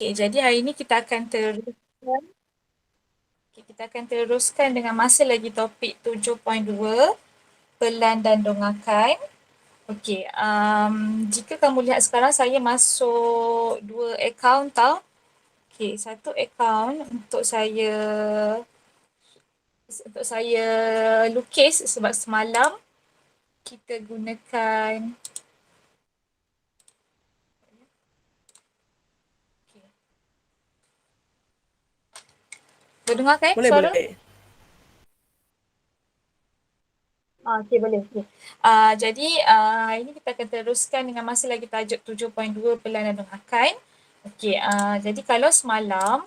Okay, jadi hari ini kita akan teruskan. Okay, kita akan teruskan dengan masih lagi topik 7.2 pelan dan dongakan. Okey, jika kamu lihat sekarang saya masuk dua akaun tau. Okey, satu akaun untuk saya lukis sebab semalam kita gunakan. Okay. Berdengar kan Boleh, suara? boleh. Okey, boleh. Okay. Jadi hari ini kita akan teruskan dengan masih lagi tajuk 7.2 pelan dan dongakan. Okey, jadi kalau semalam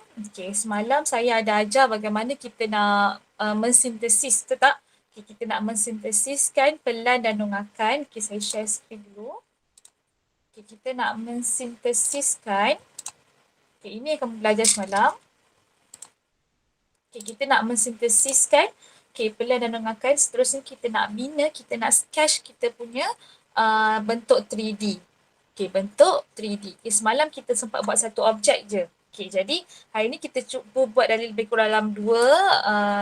saya ada ajar bagaimana kita nak mensintesis, betul tak? Okay, kita nak mensintesiskan pelan dan dongakan. Okey, saya share screen dulu. Okey, kita nak mensintesiskan. Okey, ini yang kamu belajar semalam. Okay, kita nak mensintesiskan pelan dan dongakan. Seterusnya kita nak bina, kita nak sketch kita punya bentuk 3D. Okay, bentuk 3D. Okay, semalam kita sempat buat satu objek je. Okay, jadi hari ni kita cuba buat dari lebih kurang dalam dua.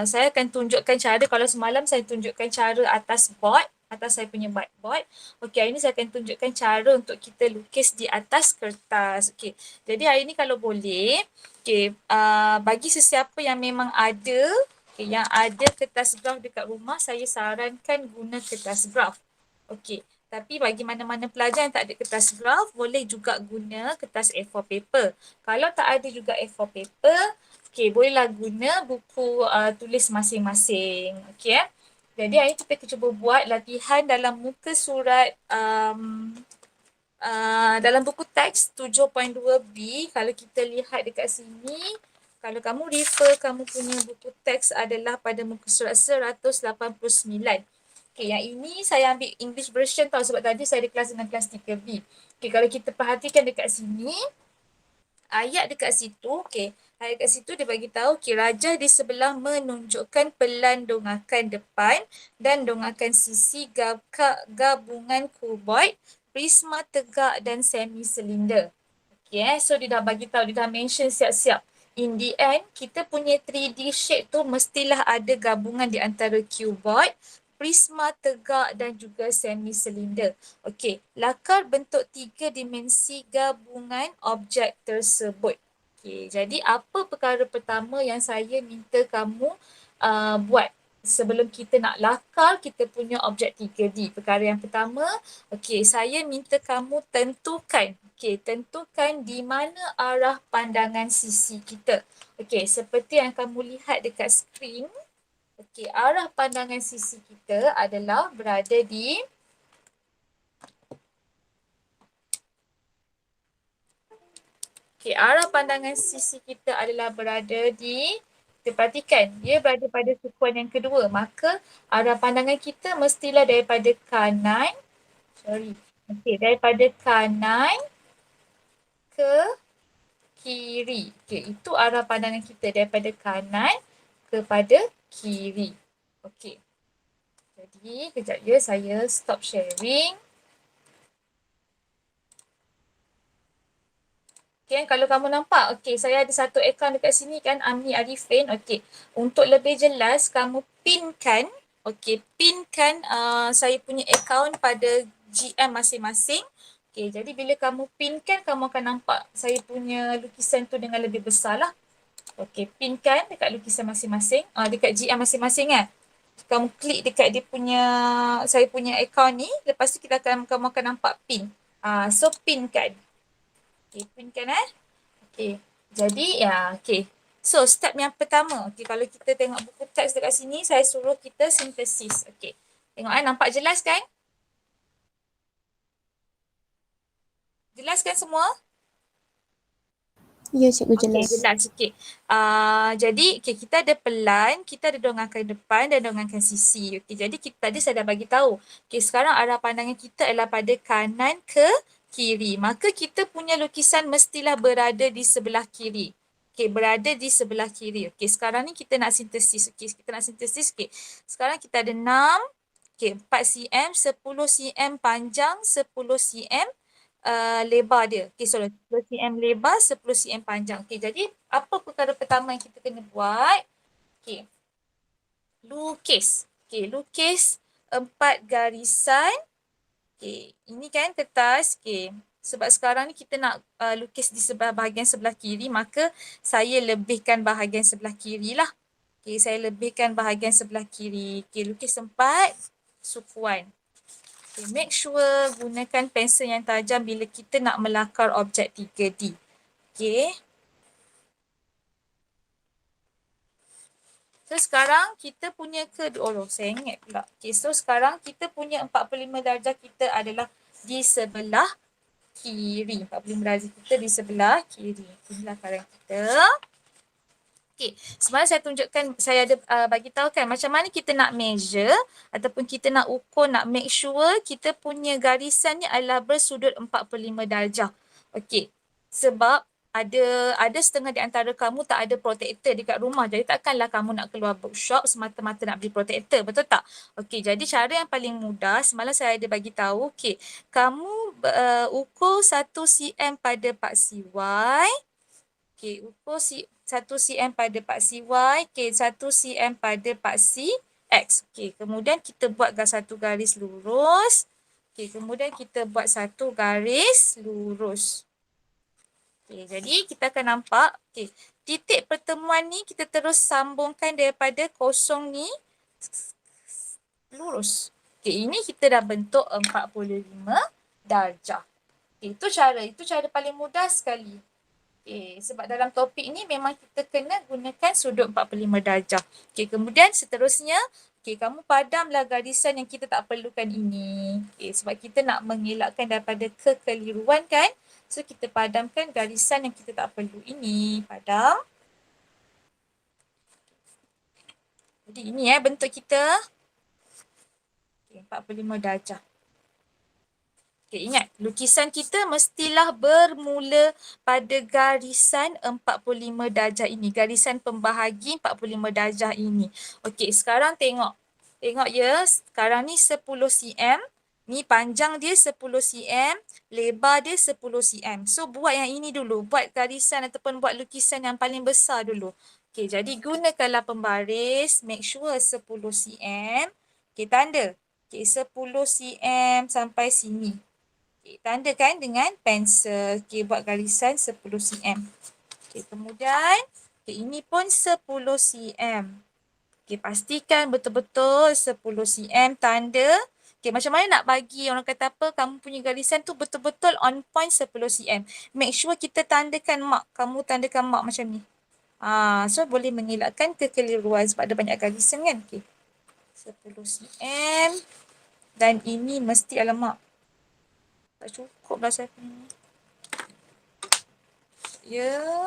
Saya akan tunjukkan cara, kalau semalam saya tunjukkan cara atas board, atas saya punya whiteboard. Okay, hari ni saya akan tunjukkan cara untuk kita lukis di atas kertas. Okay, jadi hari ni kalau boleh, bagi sesiapa yang memang ada, yang ada kertas graf dekat rumah, saya sarankan guna kertas graf. Okey, tapi bagi mana-mana pelajar yang tak ada kertas graf, boleh juga guna kertas A4 paper. Kalau tak ada juga A4 paper, bolehlah guna buku tulis masing-masing. Okey. Jadi hari kita cuba buat latihan dalam muka surat dalam buku teks 7.2B. Kalau kita lihat dekat sini, kalau kamu refer kamu punya buku teks adalah pada muka surat 189. Okay, yang ini saya ambil English version tau sebab tadi saya ada kelas dengan kelas 3B. Okay, kalau kita perhatikan dekat sini, ayat dekat situ, ayat dekat situ dia bagi tahu, raja di sebelah menunjukkan pelan dongakan depan dan dongakan sisi gabungan kuboid, prisma tegak dan semi silinder. Okay, so dia dah bagi tahu, dia dah mention siap-siap. In the end, kita punya 3D shape tu mestilah ada gabungan di antara cuboid, prisma tegak dan juga semi silinder. Okey, lakar bentuk tiga dimensi gabungan objek tersebut. Okey, jadi apa perkara pertama yang saya minta kamu buat sebelum kita nak lakar kita punya objek 3D? Perkara yang pertama, saya minta kamu tentukan, tentukan di mana arah pandangan sisi kita. Okey, seperti yang kamu lihat dekat skrin. Okey, arah pandangan sisi kita adalah berada di arah pandangan sisi kita adalah berada di, kita perhatikan, dia berada pada sukuan yang kedua. Maka arah pandangan kita mestilah daripada kanan, daripada kanan ke kiri. Okey, itu arah pandangan kita daripada kanan kepada kiri. Okey. Jadi, kejap ya, saya stop sharing. Okay, kalau kamu nampak, saya ada satu akaun dekat sini kan, Amni Arifin. Untuk lebih jelas, kamu pinkan, pinkan saya punya akaun pada GM masing-masing. Jadi bila kamu pinkan, kamu akan nampak saya punya lukisan tu dengan lebih besar lah. Pinkan dekat lukisan masing-masing, dekat GM masing-masing kan. Kamu klik dekat dia punya, saya punya akaun ni, lepas tu kamu akan nampak pin. So pinkan. Pinkan jadi so step yang pertama, kalau kita tengok buku teks dekat sini, saya suruh kita sintesis. Tengok nampak jelas kan? Jelas kan semua? Ya, cikgu jelas. Jelas. Jadi kita ada pelan, kita ada dongakan depan dan dongakan sisi. Jadi tadi saya dah bagi tahu. Sekarang arah pandangan kita adalah pada kanan ke kiri. Maka kita punya lukisan mestilah berada di sebelah kiri. Berada di sebelah kiri. Sekarang ni kita nak sintesis. Sekarang kita ada 6, 4 cm, 10 cm panjang, 10 cm lebar dia. Okay, so 10 cm lebar, 10 cm panjang. Okay, jadi apa perkara pertama yang kita kena buat? Okay, lukis. Okay, lukis 4 garisan. Okay, ini kan kertas. Okay, sebab sekarang ni kita nak lukis di sebelah bahagian sebelah kiri, maka saya lebihkan bahagian sebelah kiri lah. Okay, saya lebihkan bahagian sebelah kiri. Okay, lukis 4 sukuan. Okay, make sure gunakan pensel yang tajam bila kita nak melakar objek 3D. Okay. So, sekarang kita punya saya ingat pula. Okay, so sekarang kita punya 45 darjah kita adalah di sebelah kiri. 45 darjah kita di sebelah kiri. Inilah lakaran kita. Okay, semalam saya tunjukkan, saya ada bagi tahu kan macam mana kita nak measure ataupun kita nak ukur, nak make sure kita punya garisannya adalah bersudut 45 darjah. Okay, sebab ada setengah di antara kamu tak ada protektor dekat rumah. Jadi takkanlah kamu nak keluar bookshop semata-mata nak beli protektor, betul tak? Okay, jadi cara yang paling mudah, semalam saya ada bagi tahu, okay, kamu ukur 1 cm pada paksi Y. Okay, ukur 1 cm pada paksi Y. Okay, 1 cm pada paksi X. Okay, kemudian kita buat satu garis lurus. Okay, kemudian kita buat satu garis lurus. Okay, jadi kita akan nampak, okay, titik pertemuan ni kita terus sambungkan daripada kosong ni lurus. Okay, ini kita dah bentuk 45 darjah. Okay, itu cara paling mudah sekali. Okay, sebab dalam topik ni memang kita kena gunakan sudut 45 darjah. Okay, kemudian seterusnya, okay, kamu padamlah garisan yang kita tak perlukan ini. Okay, sebab kita nak mengelakkan daripada kekeliruan kan. So, kita padamkan garisan yang kita tak perlu ini. Padam. Jadi, ini bentuk kita. Okay, 45 darjah. Okay, ingat, lukisan kita mestilah bermula pada garisan 45 darjah ini. Garisan pembahagi 45 darjah ini. Okey, sekarang tengok. Tengok ya, sekarang ni 10 cm. Ni panjang dia 10 cm, lebar dia 10 cm. So, buat yang ini dulu. Buat garisan ataupun buat lukisan yang paling besar dulu. Okey, jadi gunakanlah pembaris. Make sure 10 cm. Okey, tanda. Okey, 10 cm sampai sini. Okay, tandakan dengan pensel. Okay, buat garisan 10 cm. Okay, kemudian, okay, ini pun 10 cm. Okay, pastikan betul-betul 10 cm tanda. Okay, macam mana nak bagi orang kata apa, kamu punya garisan tu betul-betul on point 10 cm. Make sure kita tandakan mark. Kamu tandakan mark macam ni. So, boleh mengelakkan kekeliruan sebab ada banyak garisan kan. Okay. 10 cm. Dan ini mesti alamak. Tak cukup lah saya punya. Ya.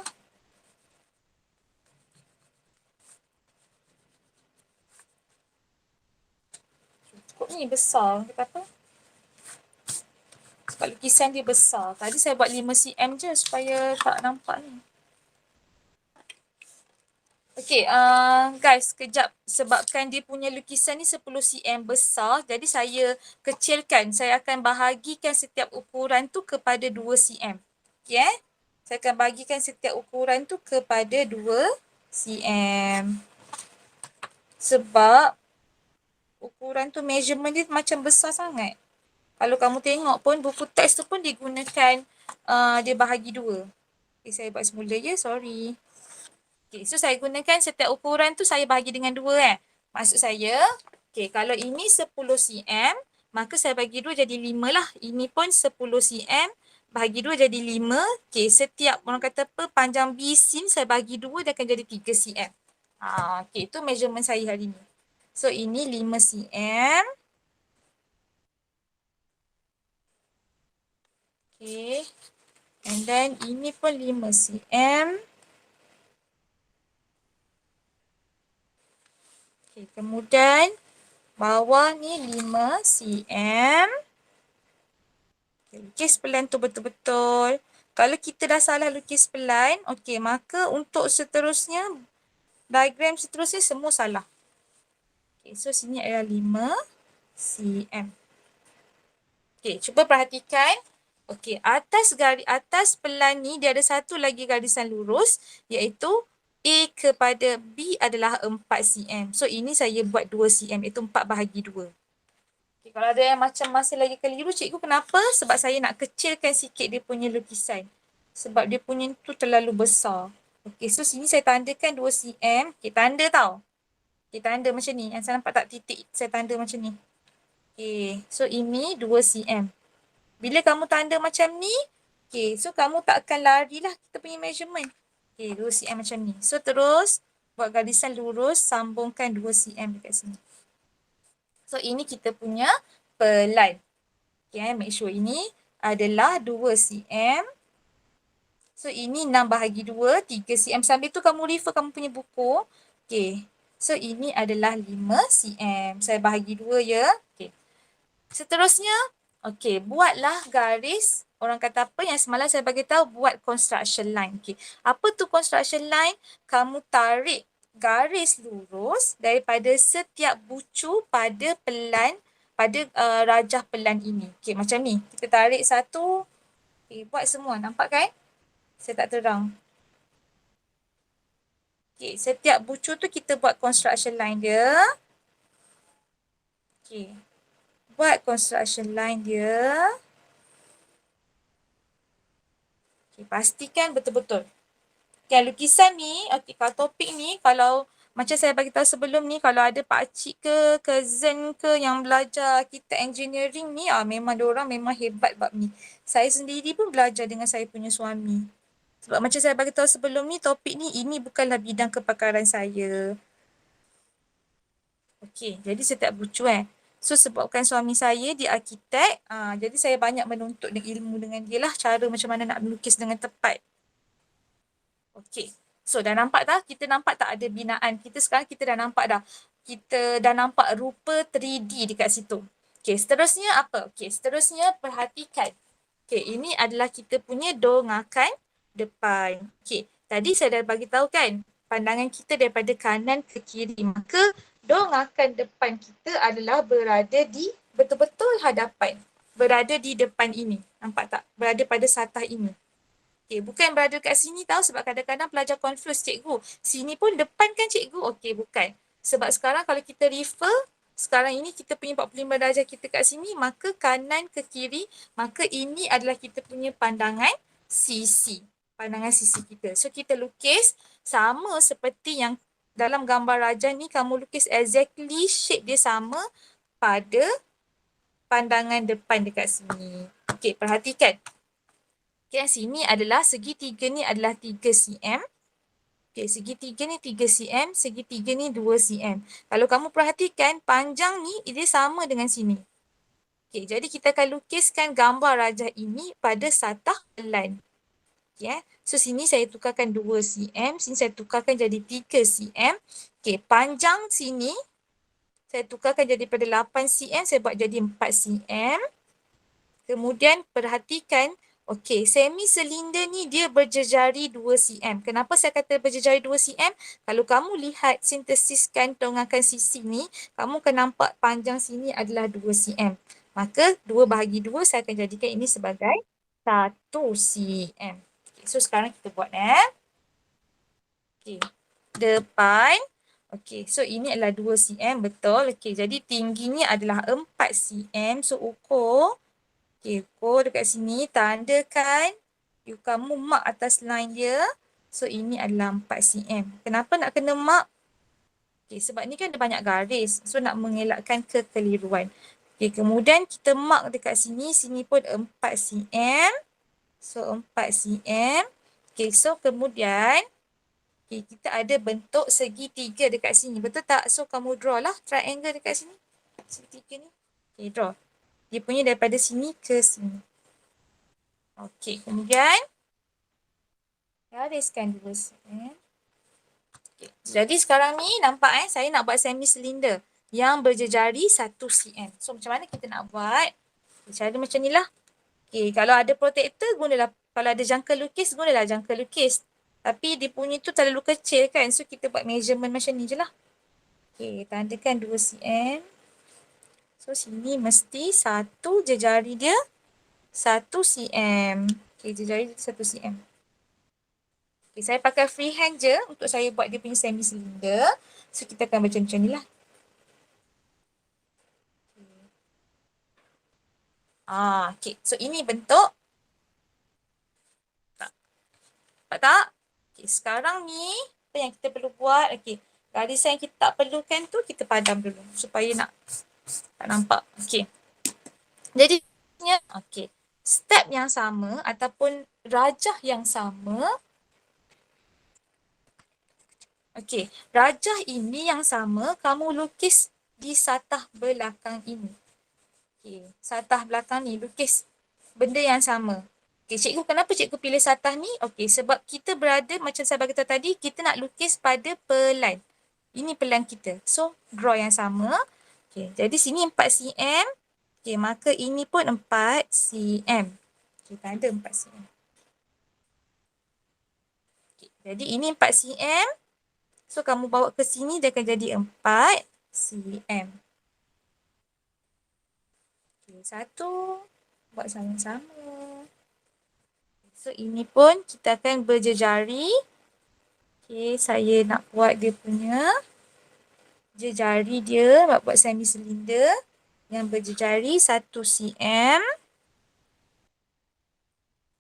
Cukup ni besar. Kata apa? Sebab lukisan dia besar. Tadi saya buat 5 cm je supaya tak nampak ni. Okay, guys, kejap. Sebabkan dia punya lukisan ni 10 cm besar, jadi saya kecilkan. Saya akan bahagikan setiap ukuran tu kepada 2 cm. Okay, saya akan bagikan setiap ukuran tu kepada 2 cm. Sebab ukuran tu measurement dia macam besar sangat. Kalau kamu tengok pun, buku teks tu pun digunakan, dia bahagi 2. Okay, saya buat semula je, sorry. Okay, so saya gunakan setiap ukuran tu saya bahagi dengan 2 Maksud saya, okay, kalau ini 10 cm, maka saya bagi 2 jadi 5 lah. Ini pun 10 cm, bahagi 2 jadi 5. Okay, setiap orang kata apa, panjang bisin saya bagi 2, dia akan jadi 3 cm. Okay, itu measurement saya hari ni. So, ini 5 cm. Okay, and then ini pun 5 cm. Okay, kemudian bawah ni 5 cm. Okay, lukis pelan tu betul-betul. Kalau kita dah salah lukis pelan, okay, maka untuk seterusnya, diagram seterusnya semua salah. Okay, so sini adalah 5 cm. Okay, cuba perhatikan. Okey, atas pelan ni dia ada satu lagi garisan lurus iaitu A kepada B adalah 4 cm. So ini saya buat 2 cm iaitu 4 bahagi 2. Okay, kalau ada yang macam masih lagi keliru, cikgu kenapa? Sebab saya nak kecilkan sikit dia punya lukisan. Sebab dia punya tu terlalu besar. Okey, so sini saya tandakan 2 cm. Okey, tanda tau. Okey, tanda macam ni. Yang saya nampak tak titik saya tanda macam ni. Okey, so ini 2 cm. Bila kamu tanda macam ni, okay, so kamu tak akan larilah kita punya measurement. Okay, 2 cm macam ni. So terus buat garisan lurus, sambungkan 2 cm dekat sini. So ini kita punya pelan. Okay, make sure ini adalah 2 cm. So ini 6 bahagi 2, 3 cm. Sambil tu kamu refer kamu punya buku. Okay, so ini adalah 5 cm. Saya bahagi 2 ya. Okay. Seterusnya, okey, buatlah garis. Orang kata apa yang semalam saya bagi tahu, buat construction line. Okey. Apa tu construction line? Kamu tarik garis lurus daripada setiap bucu pada pelan, pada rajah pelan ini. Okey, macam ni. Kita tarik satu. Okey, buat semua. Nampak kan? Saya tak terang. Okey, setiap bucu tu kita buat construction line dia. Okey. Buat construction line dia. Okay, pastikan betul-betul. Okay, lukisan ni, okay, kalau topik ni, kalau macam saya bagi tahu sebelum ni, kalau ada pakcik ke, cousin ke yang belajar arkitek engineering ni, memang diorang memang hebat bab ni. Saya sendiri pun belajar dengan saya punya suami. Sebab macam saya bagi tahu sebelum ni, topik ni, ini bukanlah bidang kepakaran saya. Okay, jadi setiap bucu So sebabkan suami saya dia arkitek, jadi saya banyak menuntut ilmu dengan dia lah cara macam mana nak melukis dengan tepat. Okay, so dah nampak tak? Kita nampak tak ada binaan? Sekarang kita dah nampak dah. Kita dah nampak rupa 3D dekat situ. Okay, seterusnya apa? Okay, seterusnya perhatikan. Okay, ini adalah kita punya dongakan depan. Okay, tadi saya dah bagi tahu kan, pandangan kita daripada kanan ke kiri. Maka dongakan depan kita adalah berada di betul-betul hadapan. Berada di depan ini. Nampak tak? Berada pada satah ini. Okay, bukan berada kat sini tahu sebab kadang-kadang pelajar confuse cikgu. Sini pun depan kan cikgu? Okay, bukan. Sebab sekarang kalau kita refer, sekarang ini kita punya 45 darjah kita kat sini, maka kanan ke kiri, maka ini adalah kita punya pandangan sisi. Pandangan sisi kita. So, kita lukis sama seperti yang dalam gambar rajah ni, kamu lukis exactly shape dia sama pada pandangan depan dekat sini. Okay, perhatikan. Okay, yang sini adalah segitiga ni adalah 3 cm. Okay, segitiga ni 3 cm, segitiga ni 2 cm. Kalau kamu perhatikan, panjang ni dia sama dengan sini. Okay, jadi kita akan lukiskan gambar rajah ini pada satah pelan. Okay, so sini saya tukarkan 2 cm, sini saya tukarkan jadi 3 cm. Okay, panjang sini saya tukarkan jadi pada 8 cm, saya buat jadi 4 cm. Kemudian perhatikan, okey, semi silinder ni dia berjejari 2 cm. Kenapa saya kata berjejari 2 cm? Kalau kamu lihat sintesiskan dongakan sisi ni, kamu akan nampak panjang sini adalah 2 cm. Maka 2 bahagi 2 saya akan jadikan ini sebagai 1 cm. Okay, so sekarang kita buat Okey. Depan. Okey, so ini adalah 2 cm, betul. Okey, jadi tingginya adalah 4 cm. So ukur. Okay, ukur dekat sini, tandakan. Kamu mark atas line dia. So, ini adalah 4 cm. Kenapa nak kena mark? Okay, sebab ni kan ada banyak garis. So, nak mengelakkan kekeliruan. Okay, kemudian kita mark dekat sini. Sini pun 4 cm. So, 4 cm. Okay, so kemudian okay, kita ada bentuk segitiga dekat sini. Betul tak? So, kamu draw lah triangle dekat sini. Segitiga ni. Okay, draw. Dia punya daripada sini ke sini. Okey, kemudian gariskan dulu. Okay. Jadi sekarang ni nampak saya nak buat semi silinder yang berjejari 1 cm. So macam mana kita nak buat? Cara macam ni lah. Okay, kalau ada protector gunalah, kalau ada jangka lukis gunalah jangka lukis. Tapi dia punya tu terlalu kecil kan. So kita buat measurement macam ni je lah. Okay, tandakan 2 cm. So sini mesti 1 jejari dia 1 cm. Okay, jari dia 1 cm. Okay, saya pakai freehand je untuk saya buat dia punya semi cylinder. So, kita akan macam ni lah. Okay. So, ini bentuk. Nampak tak? Okay, sekarang ni, apa yang kita perlu buat? Okay, garisan yang kita tak perlukan tu, kita padam dulu. Supaya tak nampak. Okay. Jadi, okay. Step yang sama ataupun rajah yang sama. Okay, rajah ini yang sama, kamu lukis di satah belakang ini. Okay, satah belakang ni, lukis benda yang sama. Okay, cikgu, kenapa cikgu pilih satah ni? Okay, sebab kita berada, macam saya beritahu tadi, kita nak lukis pada pelan. Ini pelan kita. So, draw yang sama. Okay, jadi sini 4 cm. Okay, maka ini pun 4 cm. Okay, tanda 4 cm. Okay, jadi ini 4 cm. So, kamu bawa ke sini, dia akan jadi 4 cm. Okay, satu. Buat sama-sama. So, ini pun kita akan berjejari. Okay, saya nak buat dia punya jejari dia, buat semi cylinder yang berjejari 1 cm.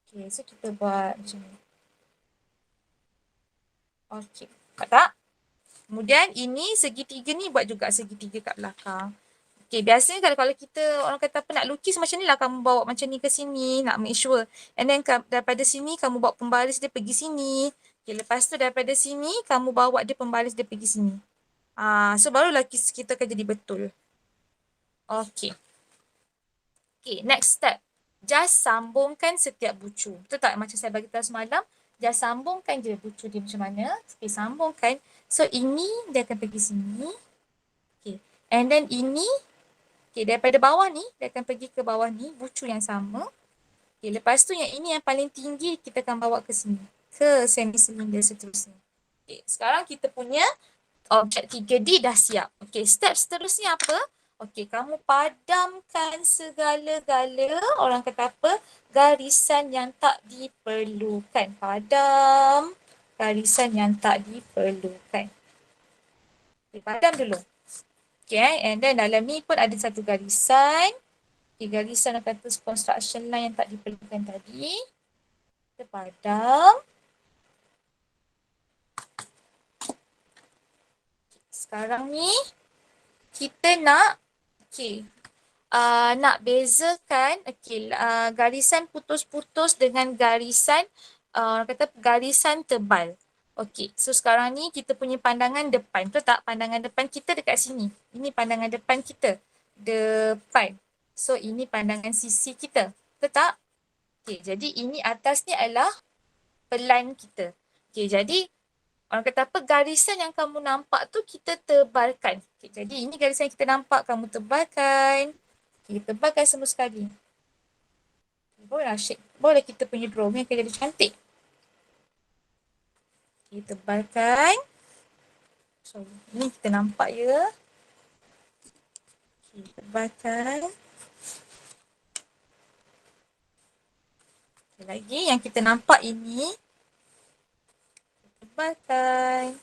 Okay, so kita buat macam ni. Okay, nampak tak? Kemudian ini segitiga ni buat juga segitiga kat belakang. Okay, biasanya kalau kita orang kata apa nak lukis macam ni lah, kamu bawa macam ni ke sini, nak make sure. And then daripada sini kamu bawa pembaris dia pergi sini. Okay, lepas tu daripada sini kamu bawa dia pembaris dia pergi sini. So barulah kita akan jadi betul. Okay. Okay, next step. Just sambungkan setiap bucu. Betul tak? Macam saya bagi tahu semalam. Just sambungkan je bucu dia macam mana. Okay, sambungkan. So, ini dia akan pergi sini. Okay. And then ini, okay, daripada bawah ni, dia akan pergi ke bawah ni. Bucu yang sama. Okay, lepas tu yang ini yang paling tinggi, kita akan bawa ke sini. Ke semi cylinder seterusnya. Okay, sekarang kita punya objek 3D dah siap. Okay, step seterusnya apa? Okay, kamu padamkan segala-gala, orang kata apa, garisan yang tak diperlukan. Padam garisan yang tak diperlukan. Okay, padam dulu. Okay, and then dalam ni pun ada satu garisan. Okay, garisan orang kata construction line yang tak diperlukan tadi. Kita padam. Sekarang ni, kita nak nak bezakan garisan putus-putus dengan garisan kata garisan tebal. Okey, so sekarang ni kita punya pandangan depan. Betul tak? Pandangan depan kita dekat sini. Ini pandangan depan kita. Depan. So ini pandangan sisi kita. Betul tak? Okey, jadi ini atas ni adalah pelan kita. Okey, jadi orang kata apa, garisan yang kamu nampak tu kita tebalkan. Okay, jadi ini garisan yang kita nampak, kamu tebalkan. Okay, tebalkan semua sekali. Okay, boleh kita punya drawing akan jadi cantik. Okay, tebalkan. So, ini kita nampak ya. Okay, tebalkan. Okay, lagi yang kita nampak ini. Tebalkan.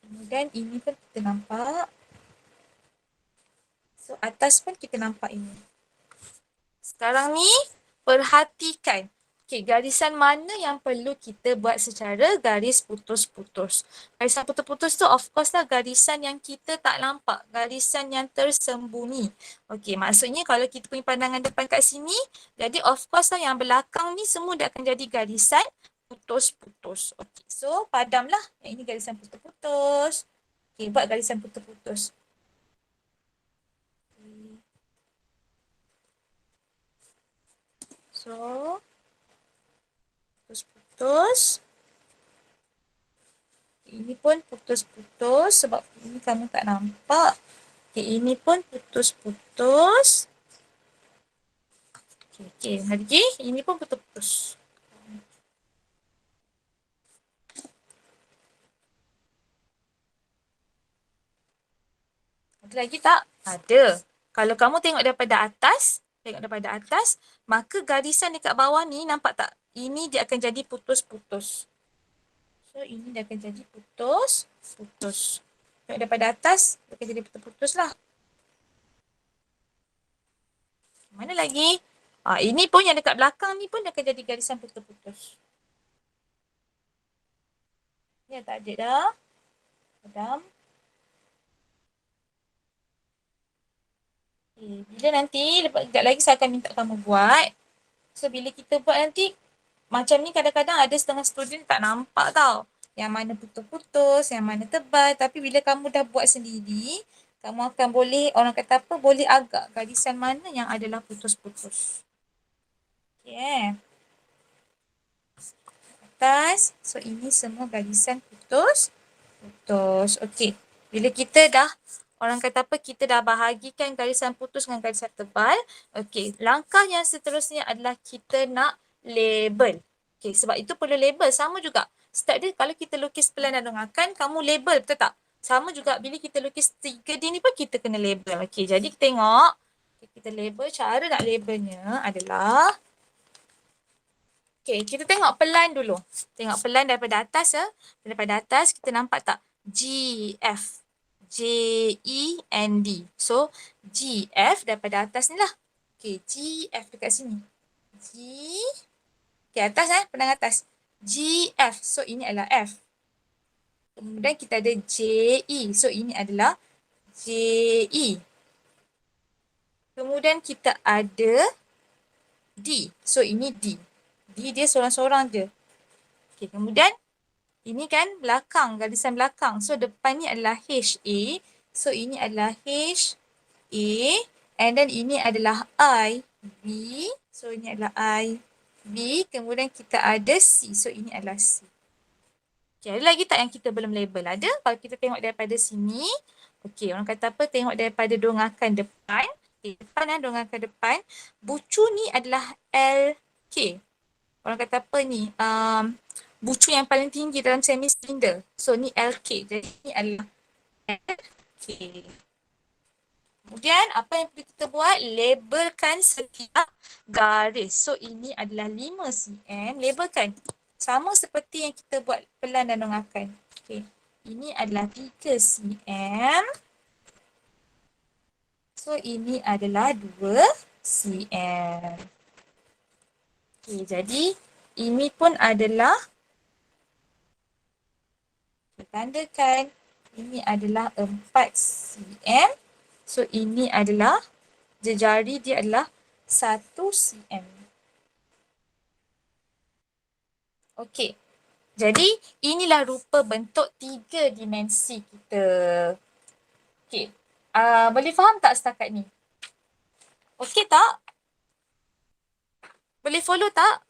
Kemudian ini pun kita nampak. So, atas pun kita nampak ini. Sekarang ni, perhatikan. Okay, garisan mana yang perlu kita buat secara garis putus-putus. Garisan putus-putus tu of course lah garisan yang kita tak nampak. Garisan yang tersembunyi. Okay, maksudnya kalau kita punya pandangan depan kat sini, jadi of course lah yang belakang ni semua dia akan jadi garisan putus-putus. Okay, so padamlah. Yang ini garisan putus-putus. Okay, buat garisan putus-putus. So, putus-putus. Ini pun putus-putus sebab ini kamu tak nampak. Okay, ini pun putus-putus. Okay, lagi ini pun putus-putus. Ada lagi tak? Ada. Kalau kamu tengok daripada atas, maka garisan dekat bawah ni nampak tak? Ini dia akan jadi putus-putus. So, ini dia akan jadi putus-putus. Tengok daripada atas, dia akan jadi putus-putus lah. Mana lagi? Ini pun yang dekat belakang ni pun dia akan jadi garisan putus-putus. Ni tak ada dah. Padam. Okay. Bila nanti, sekejap lagi saya akan minta kamu buat. So, bila kita buat nanti, macam ni kadang-kadang ada setengah student tak nampak tau. Yang mana putus-putus, yang mana tebal. Tapi bila kamu dah buat sendiri, kamu akan boleh, orang kata apa, boleh agak garisan mana yang adalah putus-putus. Okay. Atas. So, ini semua garisan putus. Okay. Bila kita dah, orang kata apa, kita dah bahagikan garisan putus dengan garisan tebal. Okay. Langkah yang seterusnya adalah kita nak label. Okay. Sebab itu perlu label. Sama juga. Step dia, kalau kita lukis pelan dan dongangkan, kamu label. Betul tak? Sama juga bila kita lukis 3D ni pun kita kena label. Okay. Jadi kita tengok. Kita label. Cara nak labelnya adalah okay, kita tengok pelan dulu. Tengok pelan daripada atas ya. Daripada atas kita nampak tak? GF. JEND. So, GF daripada atas ni lah. Okay, GF dekat sini. G. Okay, atas pelang atas. GF. So, ini adalah F. Kemudian kita ada JE. So, ini adalah JE. Kemudian kita ada D. So, ini D. D dia seorang-seorang je. Okay, kemudian ini kan belakang, garisan belakang. So, depan ni adalah HA. So, ini adalah HA. And then ini adalah I, B. So, ini adalah I, B. Kemudian kita ada C. So, ini adalah C. Okay, ada lagi tak yang kita belum label? Ada. Kalau kita tengok daripada sini. Okay, orang kata apa? Tengok daripada dongakan depan. Okay, depan dongakan depan. Bucu ni adalah LK. Orang kata apa ni? Bucu yang paling tinggi dalam semi-cylinder. So, ni LK. Jadi, ni adalah LK. Kemudian, apa yang perlu kita buat? Labelkan setiap garis. So, ini adalah 5 cm. Labelkan. Sama seperti yang kita buat pelan dan dongangkan. Okay. Ini adalah 3 cm. So, ini adalah 2 cm. Okay, jadi ini pun adalah tandakan ini adalah 4 cm. So, ini adalah jari dia adalah 1 cm. Okey. Jadi, inilah rupa bentuk 3 dimensi kita. Okey. Boleh faham tak setakat ni? Okey tak? Boleh follow tak?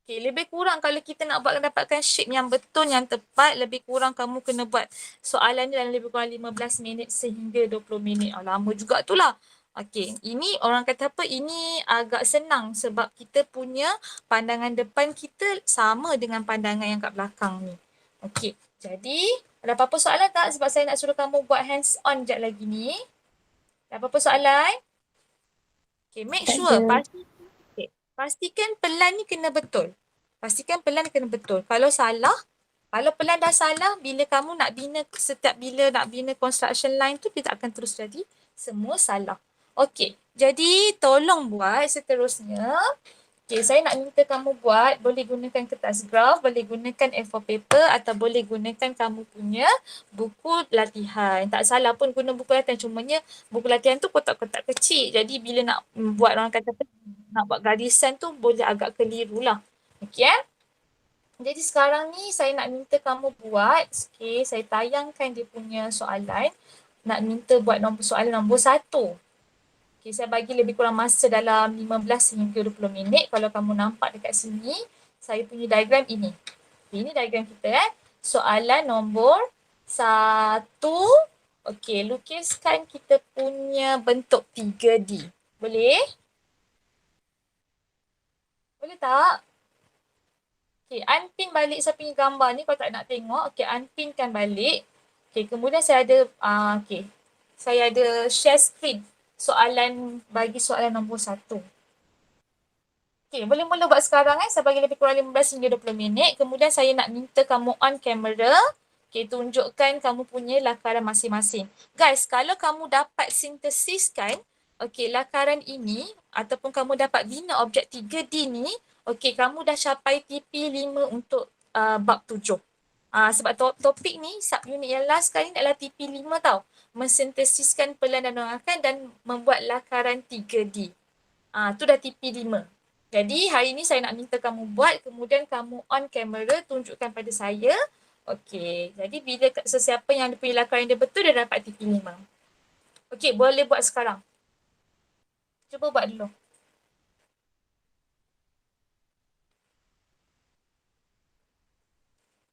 Okay, lebih kurang kalau kita nak dapatkan shape yang betul, yang tepat, lebih kurang kamu kena buat soalan ni dalam lebih kurang 15 minit sehingga 20 minit. Lama juga tu lah. Okay, ini orang kata apa, ini agak senang sebab kita punya pandangan depan kita sama dengan pandangan yang kat belakang ni. Okay, jadi ada apa-apa soalan tak? Sebab saya nak suruh kamu buat hands on sekejap lagi ni. Ada apa-apa soalan? Okay, make sure. Pastikan pelan ni kena betul. Pastikan pelan ni kena betul. Kalau salah, kalau pelan dah salah, bila kamu nak bina, bila nak bina construction line tu, dia tak akan terus jadi semua salah. Okey, jadi tolong buat seterusnya. Okey, saya nak minta kamu buat, boleh gunakan kertas graf, boleh gunakan A4 paper atau boleh gunakan kamu punya buku latihan. Tak salah pun guna buku latihan, cumanya buku latihan tu kotak-kotak kecil. Jadi bila nak buat, orang kata nak buat garisan tu boleh agak keliru lah. Okey Jadi sekarang ni saya nak minta kamu buat, okey, saya tayangkan dia punya soalan. Nak minta buat soalan nombor 1. Okay, saya bagi lebih kurang masa dalam 15 hingga 20 minit. Kalau kamu nampak dekat sini, saya punya diagram ini. Okay, ini diagram kita Soalan nombor 1. Okey, lukiskan kita punya bentuk 3D. Boleh? Boleh tak? Okey, unpin balik saya punya gambar ni kalau tak nak tengok. Okey, unpinkan balik. Okey, kemudian saya ada okey. Saya ada share screen. Soalan bagi soalan nombor 1. Okay, boleh mula buat sekarang saya bagi lebih kurang 15 hingga 20 minit. Kemudian saya nak minta kamu on camera. Okay, tunjukkan kamu punya lakaran masing-masing. Guys, kalau kamu dapat sintesiskan okay, lakaran ini ataupun kamu dapat bina objek 3D ni, okay, kamu dah capai TP5 untuk bab 7. Sebab topik ni, subunit yang last kali ni adalah TP5 tau. Mensintesiskan pelan dan nonakal dan membuat lakaran 3D. Tu dah TP5. Jadi hari ni saya nak minta kamu buat, kemudian kamu on kamera, tunjukkan pada saya. Okey, jadi bila sesiapa yang punya lakaran dia betul, dia dapat TP5. Okey, boleh buat sekarang. Cuba buat dulu.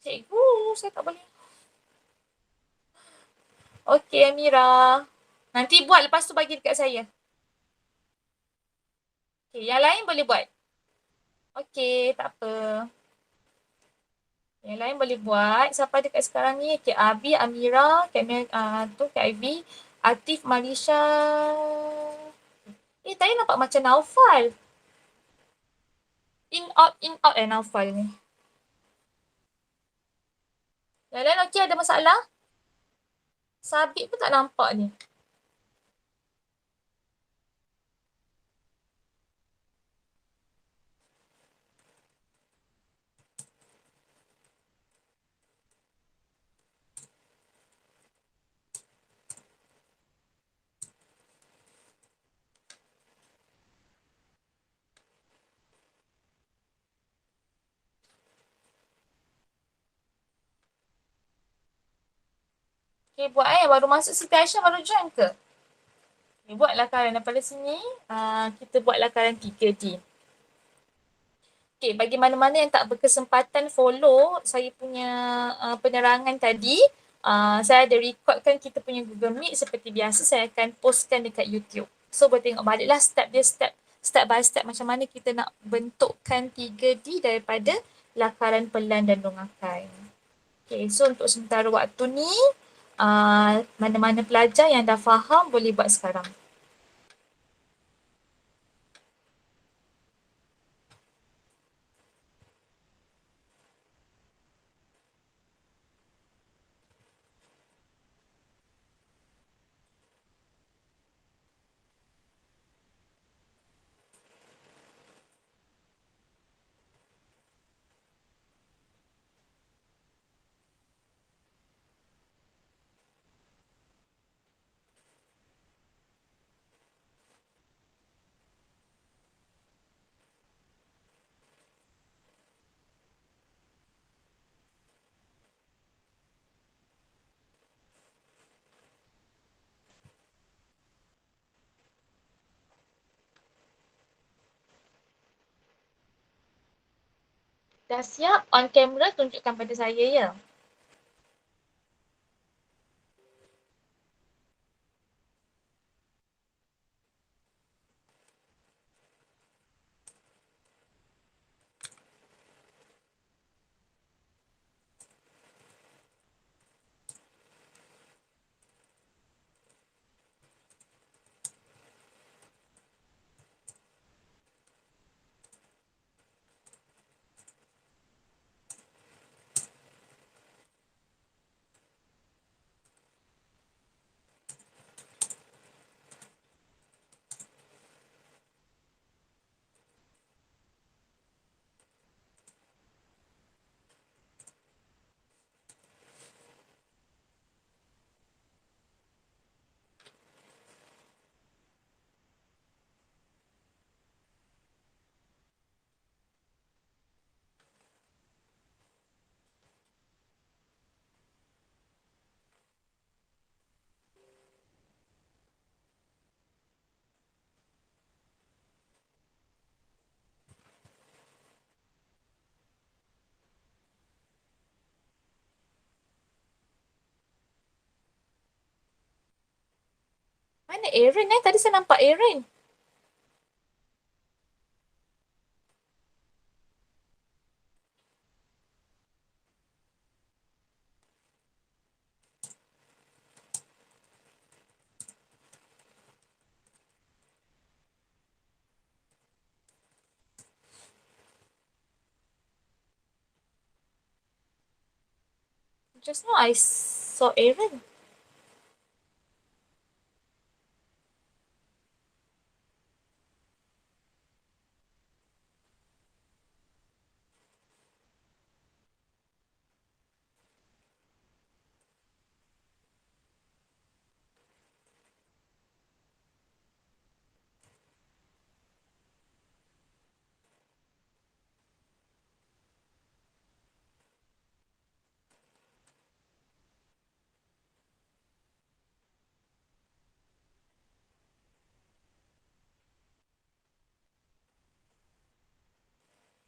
Cikgu, saya tak boleh. Okey, Amira. Nanti buat, lepas tu bagi dekat saya. Okey, yang lain boleh buat. Okey, tak apa. Yang lain boleh buat. Siapa dekat sekarang ni? Kak Abi, Amira, Kak Ivy, Atif, Marisha. Tadi nampak macam Naufal. In out Naufal ni. Yang lain okey, ada masalah? Sabit pun tak nampak ni. Okay, buat baru masuk Siti Aisyah baru join ke? Okay, buat lakaran daripada sini. Kita buat lakaran 3D. Okay, bagi mana-mana yang tak berkesempatan follow saya punya penerangan tadi, saya ada recordkan kita punya Google Meet seperti biasa, saya akan postkan dekat YouTube. So, boleh tengok baliklah step by step macam mana kita nak bentukkan 3D daripada lakaran pelan dan dongakan. Okay, so untuk sementara waktu ni, mana-mana pelajar yang dah faham boleh buat sekarang. Dah siap? On camera tunjukkan pada saya ya. Mana Aaron Tadi saya nampak Aaron. Just now I saw Aaron.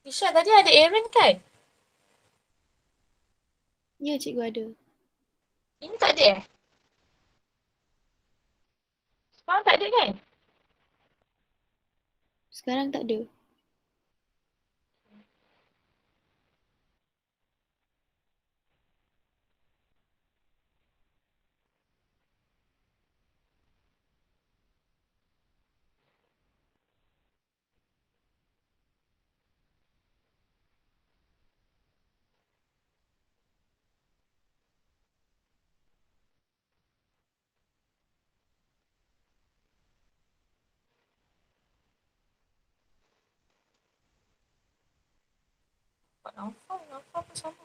Tisha tadi ada Aaron kan? Ya, cikgu ada. Ini tak ada eh? Sekarang tak ada kan? Sekarang tak ada. Tak nampak pun sama.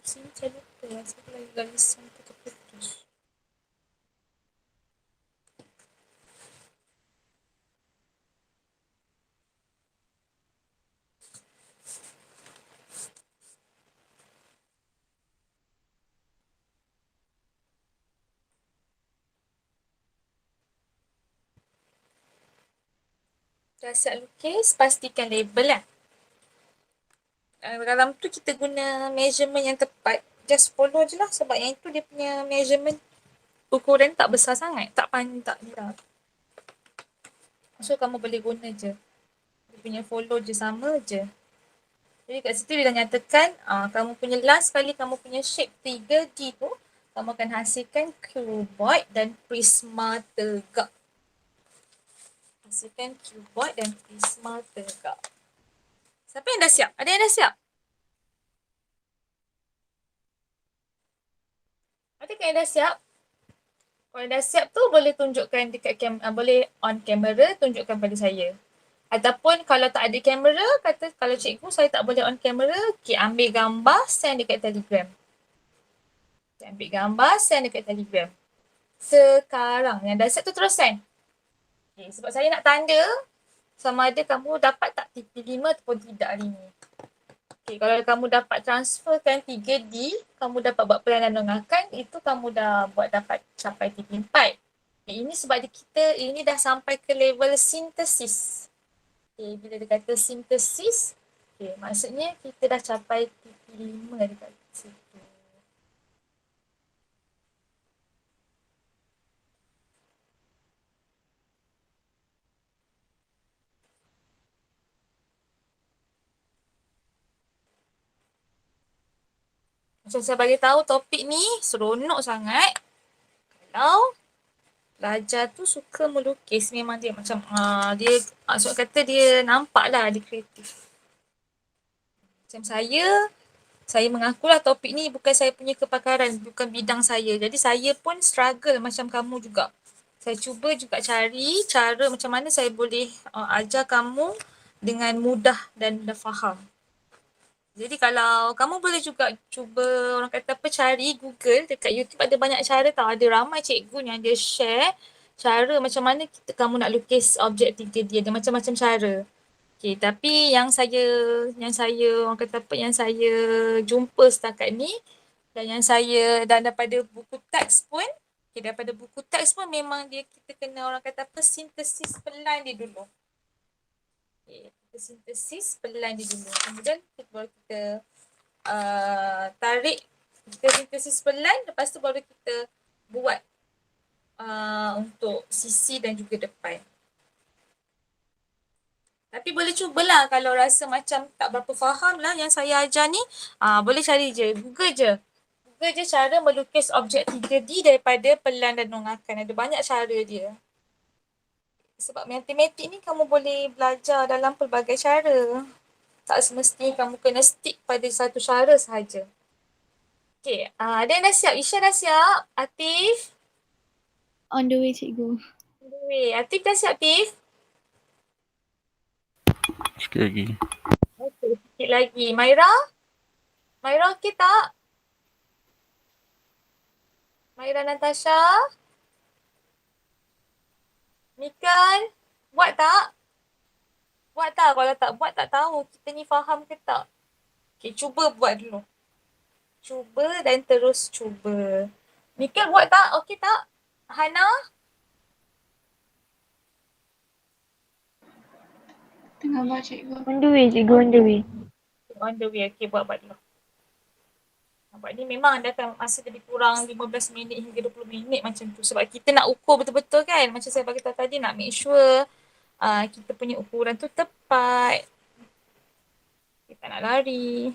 Sini saya lupa. Saya lagi garisan putus-putus. Dah siap lukis, pastikan label lah. Dalam tu kita guna measurement yang tepat. Just follow je lah sebab yang itu dia punya measurement ukuran tak besar sangat. Tak panjang, tak. So kamu boleh guna je. Dia punya follow je, sama je. Jadi kat situ dia dah nyatakan kamu punya last kali kamu punya shape 3D tu kamu akan hasilkan cuboid dan prisma tegak. Hasilkan cuboid dan prisma tegak. Siapa yang dah siap? Ada yang dah siap? Ada yang dah siap? Kalau dah siap tu boleh tunjukkan dekat boleh on camera tunjukkan pada saya. Ataupun kalau tak ada kamera, kata kalau cikgu saya tak boleh on camera, okay, ambil gambar, send dekat Telegram. Okay, ambil gambar, send dekat Telegram. Sekarang yang dah siap tu terus send. Okay, sebab saya nak tanda sama ada kamu dapat tak TP5 ataupun tidak hari ni. Okay, kalau kamu dapat transferkan 3D, kamu dapat buat pelayanan lengakan, itu kamu dah buat dapat capai TP4. Okay, ini sebab kita ini dah sampai ke level sintesis. Okay, bila dia kata sintesis, okay, maksudnya kita dah capai TP5 dekat situ. Macam saya bagi tahu topik ni seronok sangat. Kalau pelajar tu suka melukis, memang dia macam dia maksud kata dia nampak lah dia kreatif. Macam saya mengakulah topik ni bukan saya punya kepakaran, bukan bidang saya. Jadi saya pun struggle macam kamu juga. Saya cuba juga cari cara macam mana saya boleh ajar kamu dengan mudah dan dah faham. Jadi kalau kamu boleh juga cuba orang kata apa cari Google dekat YouTube ada banyak cara tau. Ada ramai cikgu yang dia share cara macam mana kamu nak lukis objek 3D. Ada macam-macam cara. Okay, tapi yang saya orang kata apa yang saya jumpa setakat ni dan yang saya dan daripada buku teks pun daripada buku teks pun memang dia kita kena orang kata apa sintesis pelan dia dulu. Okay, kita sintesis pelan dia dulu. Kemudian baru kita tarik, kita sintesis pelan, lepas tu baru kita buat untuk sisi dan juga depan. Tapi boleh cubalah kalau rasa macam tak berapa faham lah yang saya ajar ni, boleh cari je, Google je. Google je cara melukis objek 3D daripada pelan dan nongakan. Ada banyak cara dia. Sebab matematik ni kamu boleh belajar dalam pelbagai cara. Tak semestinya kamu kena stick pada satu cara sahaja. Okay, ada yang dah siap? Isha dah siap? Atif? On the way, cikgu. On the way. Atif dah siap, Atif? Sikit lagi. Okay, sikit lagi. Maira? Maira okey tak? Maira Natasha? Mikan? Buat tak? Buat tak? Kalau tak buat tak tahu kita ni faham ke tak. Okay, cuba buat dulu. Cuba dan terus cuba. Mikan buat tak? Okey tak? Hana? Tengah buat, cikgu. On the way, cikgu, on the way. On the way. Okay, buat dulu. Nampak ni memang ada akan masa lebih kurang 15 minit hingga 20 minit macam tu. Sebab kita nak ukur betul-betul kan. Macam saya bagi tahu tadi nak make sure kita punya ukuran tu tepat. Kita nak lari.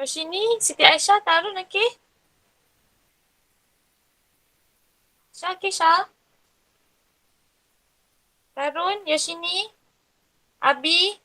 Sini, Siti Aisyah taruh okey. Syah, okey Syah. Tarun, Yoshini. Abi.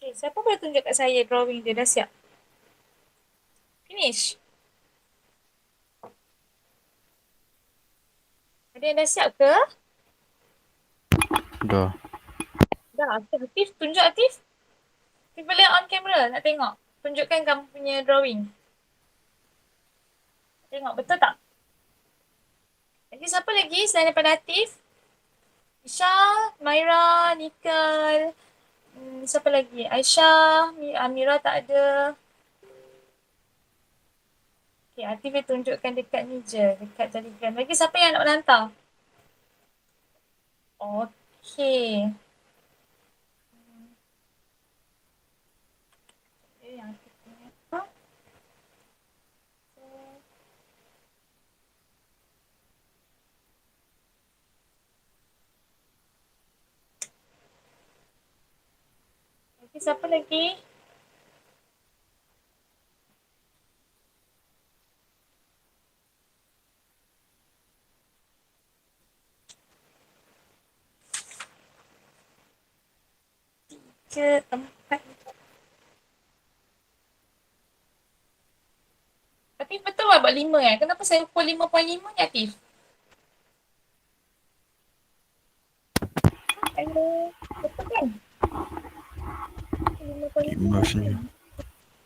Okay, siapa boleh tunjuk kat saya drawing dia dah siap? Finish. Ada yang dah siap ke? Dah. Dah, okay. Atif, tunjuk Atif. Atif boleh on camera, nak tengok. Tunjukkan kamu punya drawing. Tengok, betul tak? Lagi siapa lagi selain daripada Atif? Isha, Maira, Nikal. Siapa lagi? Aisyah, Amira tak ada. Okay, Atif dia tunjukkan dekat ni je. Dekat Telegram. Lagi siapa yang nak menhantar? Okay. Yang Atif punya. Lagi siapa lagi? Tiga, empat. Tapi betul lah buat 5 kan? Kenapa saya ukur 5.5 ni Atif? Hello. Betul kan? 5 rasanya.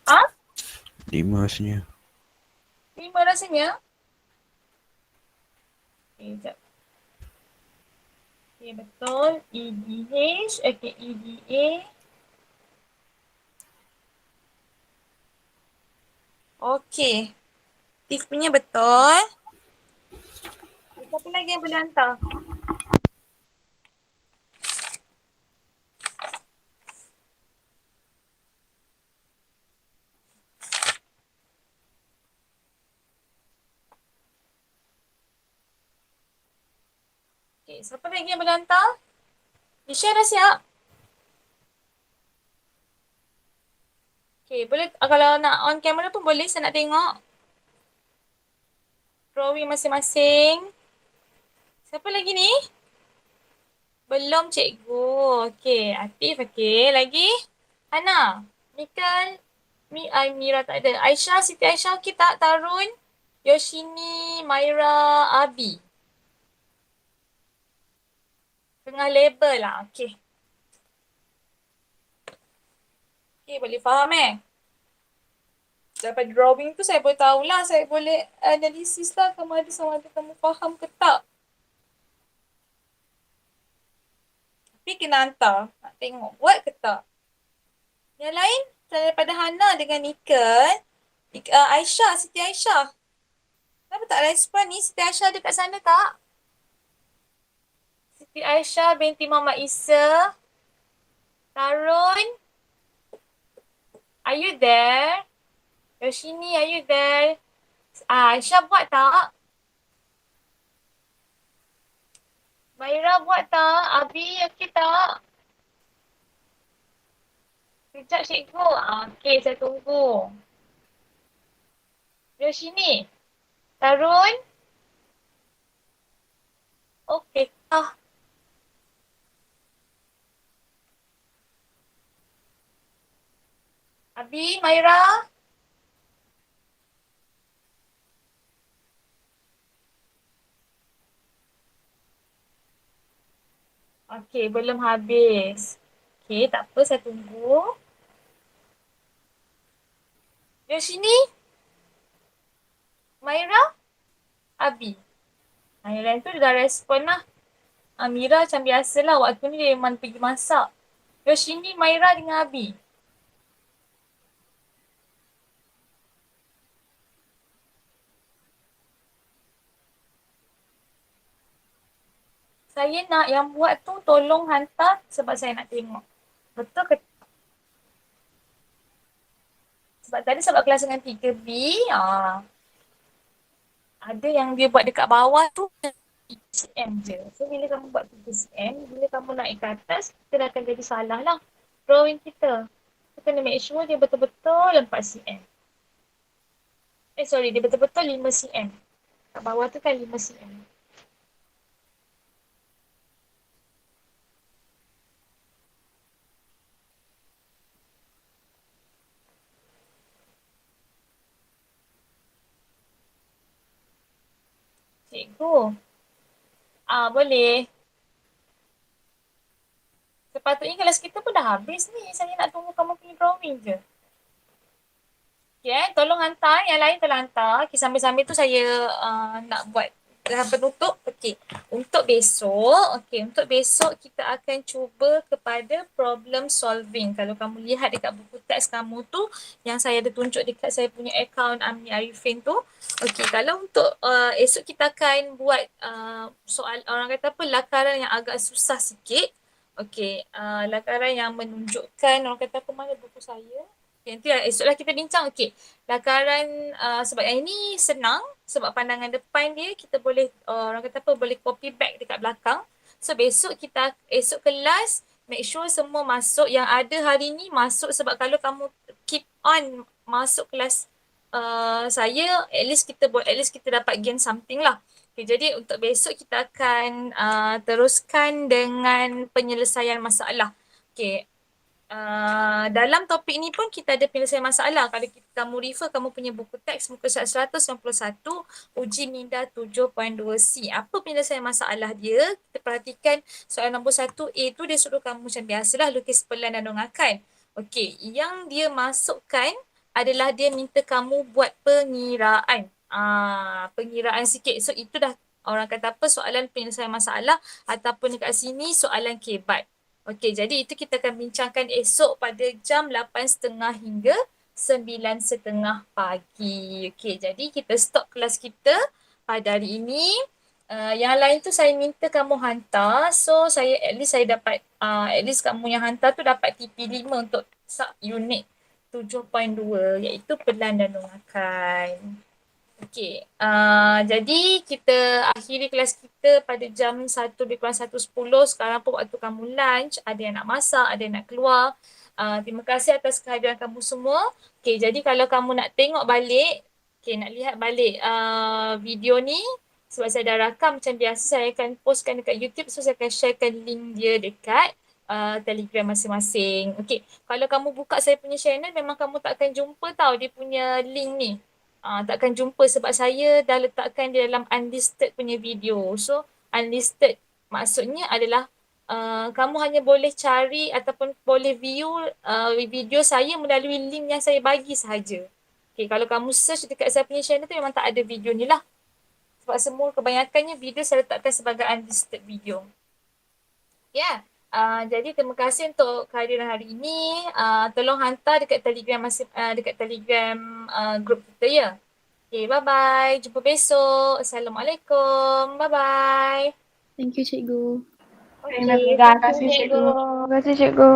Ha? 5 rasanya. 5 rasanya? Okay, sekejap. Okay, betul. EDH. Okay, EDA. Okay. Atif punya betul. Siapa lagi yang boleh hantar? Okay, siapa lagi yang boleh hantar? Isha dah siap? Okay, boleh kalau nak on camera pun boleh, saya nak tengok drawing masing-masing. Siapa lagi ni? Belum cikgu. Okay, Atif okay. Lagi? Hana, Nikal, Mira tak ada. Aisyah, Siti Aisyah okay tak? Tarun, Yoshini, Maira, Abi. Tengah label lah. Okay. Okay, boleh faham Dapat drawing tu saya boleh tahulah. Saya boleh analisis lah kamu ada sama ada kamu faham ke tak. Tapi kena hantar. Nak tengok buat ke tak. Yang lain, selain daripada Hana dengan Nika, Aisyah, Siti Aisyah. Kenapa tak respon ni? Siti Aisyah ada kat sana tak? Siti Aisyah binti Muhammad Isa. Tarun. Are you there? Yoshini, are you there? Aisyah buat tak? Maira buat tak? Abi okey tak? Sekejap cikgu. Okey, saya tunggu. Yoshini. Tarun. Okey. Abi, Maira. Okey, belum habis. Okey, tak apa, saya tunggu. Yoshini. Maira. Abi. Maira tu dah respon lah. Amira macam biasalah. Waktu ni dia memang pergi masak. Yoshini, Maira dengan Abi. Saya nak yang buat tu tolong hantar sebab saya nak tengok. Betul ke? Sebab tadi sebab kelas dengan 3B, ada yang dia buat dekat bawah tu 3cm je. So bila kamu buat 3cm, bila kamu naik ke atas, kita dah akan jadi salah lah drawing kita. Kita kena make sure dia betul-betul 4cm. Dia betul-betul 5cm. Kat bawah tu kan 5cm. tu. Boleh. Sepatutnya kelas kita pun dah habis ni. Saya nak tunggu kamu punya drawing je. Okay, tolong hantar. Yang lain tolong hantar. Okay, sambil-sambil tu saya nak buat penutup. Okay, untuk besok kita akan cuba kepada problem solving. Kalau kamu lihat dekat buku teks kamu tu, yang saya ada tunjuk dekat saya punya account Amni Arifin tu. Okay, kalau untuk esok kita akan buat soal, orang kata apa, lakaran yang agak susah sikit. Okay, lakaran yang menunjukkan, orang kata apa, mana buku saya? Okay, nanti esoklah kita bincang. Okay, lakaran sebab yang ini senang, sebab pandangan depan dia kita boleh, orang kata apa, boleh copy back dekat belakang. So esok kelas, make sure semua masuk, yang ada hari ni masuk, sebab kalau kamu keep on masuk kelas saya, at least kita dapat gain something lah. Okay, jadi untuk besok kita akan teruskan dengan penyelesaian masalah. Okay, dalam topik ni pun kita ada penyelesaian masalah. Kalau kamu refer kamu punya buku teks muka surat 191, uji minda 7.2C. Apa penyelesaian masalah dia? Kita perhatikan soalan nombor 1A tu dia suruh kamu macam biasalah lukis pelan dan donghakan. Okey, yang dia masukkan adalah dia minta kamu buat pengiraan. Pengiraan sikit. So itu dah orang kata apa, soalan penyelesaian masalah, ataupun dekat sini soalan kebat. Okey, jadi itu kita akan bincangkan esok pada jam 8.30 hingga 9.30 pagi. Okey, jadi kita stop kelas kita pada hari ini. Yang lain tu saya minta kamu hantar. So saya dapat, at least kamu yang hantar tu dapat TP5 untuk sub unit 7.2 iaitu pelan dan donghakan. Okey, jadi kita akhiri kelas kita pada jam 1:10. Sekarang pun waktu kamu lunch, ada yang nak masak, ada yang nak keluar. Terima kasih atas kehadiran kamu semua. Okey, jadi kalau kamu nak tengok balik, nak lihat balik video ni, sebab saya dah rakam macam biasa, saya akan postkan dekat YouTube. So saya akan sharekan link dia dekat Telegram masing-masing. Okey, kalau kamu buka saya punya channel, memang kamu tak akan jumpa tau dia punya link ni. Takkan jumpa sebab saya dah letakkan di dalam unlisted punya video. So unlisted maksudnya adalah kamu hanya boleh cari ataupun boleh view video saya melalui link yang saya bagi sahaja. Okay, kalau kamu search dekat saya punya channel tu memang tak ada video ni lah. Sebab semua kebanyakannya video saya letakkan sebagai unlisted video. Ya. Jadi terima kasih untuk kehadiran hari ini. Tolong hantar dekat Telegram group kita ya. Okay, bye-bye. Jumpa besok. Assalamualaikum. Bye-bye. Thank you, cikgu. Okay, Terima kasih, cikgu. Terima kasih, cikgu.